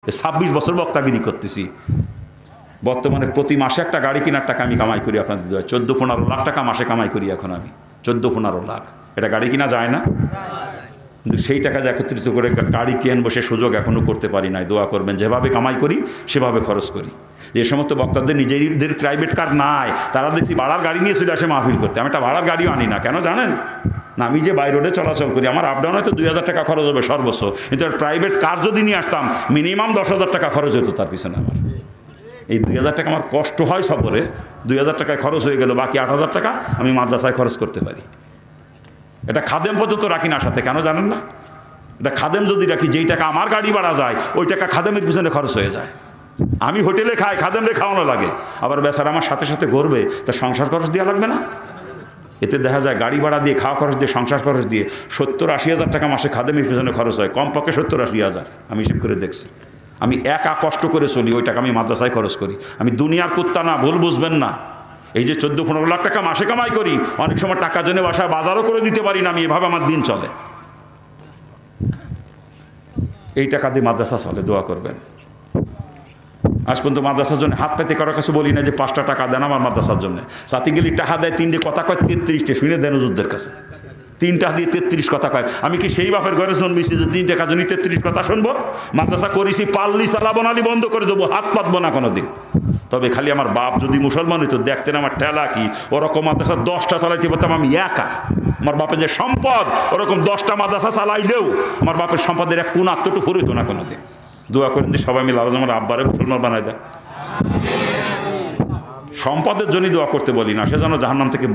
26 বছর বক্তাগিরি করতেছি। বর্তমানে প্রতি মাসে একটা গাড়ি কেনার টাকা আমি কামাই করি আপনাদের দোয়ায়। 14-15 লাখ টাকা মাসে কামাই করি এখন আমি। 14-15 লাখ। এটা গাড়ি কিনা যায় না? কিন্তু সেই টাকা যে একত্রিত করে গাড়ি কিনবো সে সুযোগ এখনও করতে পারি নাই। দোয়া করবেন, যেভাবে কামাই করি সেভাবে খরচ করি। যে সমস্ত বক্তাদের নিজেদের প্রাইভেট কার নাই, তারা দেখছি ভাড়ার গাড়ি নিয়ে চলে আসে মাহফিল করতে। আমি একটা ভাড়ার গাড়িও আনি না, কেন জানেন না? আমি যে বাই রোডে চলাচল করি, আমার আপডাউন হয়তো 2000 টাকা খরচ হবে সর্বোচ্চ, কিন্তু প্রাইভেট কার যদি নিয়ে আসতাম মিনিমাম 10,000 টাকা খরচ হতো তার পিছনে। আমার এই 2000 টাকা আমার কষ্ট হয় সফরে, 2000 টাকায় খরচ হয়ে গেল, বাকি 8000 টাকা আমি মাদ্রাসায় খরচ করতে পারি। এটা খাদেম পর্যন্ত রাখি না সাথে, কেন জানেন না? এটা খাদেম যদি রাখি, যেই টাকা আমার গাড়ি ভাড়া যায় ওই টাকা খাদেমের পিছনে খরচ হয়ে যায়। আমি হোটেলে খাই, খাদেমরে খাওয়ানো লাগে, আবার বেচারা আমার সাথে সাথে ঘুরবে, তা সংসার খরচ দেওয়া লাগবে না? এতে দেখা যায় গাড়ি ভাড়া দিয়ে, খাওয়া খরচ দিয়ে, সংসার খরচ দিয়ে 70-80 হাজার টাকা মাসে খাদেমের পিছনে খরচ হয়, কমপক্ষে 70-80 হাজার। আমি হিসেব করে দেখছি। আমি একা কষ্ট করে চলি, ওই টাকা আমি মাদ্রাসায় খরচ করি। আমি দুনিয়ার কুত্তা না, ভুল বুঝবেন না। এই যে 14-15 লাখ টাকা মাসে কামাই করি, অনেক সময় টাকা জন্য বাসায় বাজারও করে দিতে পারি না আমি, এভাবে আমার দিন চলে। এই টাকা দিয়ে মাদ্রাসা চলে, দোয়া করবেন। আজ পর্যন্ত মাদ্রাসার জন্য হাত পেতে কারো কাছে বলি না যে 5টা টাকা দেন আমার মাদ্রাসার জন্য। সাথী গেলি টাকা দেয় 3টে, কথা কয় 33টে, শুনে দেন হুজুরদের কাছে। 3 টাকা দিয়ে 33 কথা কয়। আমি কি সেই বাপের ঘরে জন্মেছি যে 3 টাকা জন্য 33 কথা শুনবো? মাদ্রাসা করেছি, পাল্লি চালাবো না, বন্ধ করে দেবো, হাত পাতবো না কোনোদিন। তবে খালি আমার বাপ যদি মুসলমান হইতো, দেখতেন আমার ঠেলা কি, ওরকম মাদ্রাসা 10টা চালাইতে পারতাম আমি একা। আমার বাপের যে সম্পদ, ওরকম 10টা মাদ্রাসা চালাইলেও আমার বাপের সম্পদের এক কোন আত্মটুকু ফুরিত না কোনোদিন। দোয়া করেন যে সবাই মিলে আলোচনা আমার আব্বারে মুসলমান বানাই দেয়। সম্পদের জন্য দোয়া করতে বলি না, সে যেন জাহান্নাম থেকে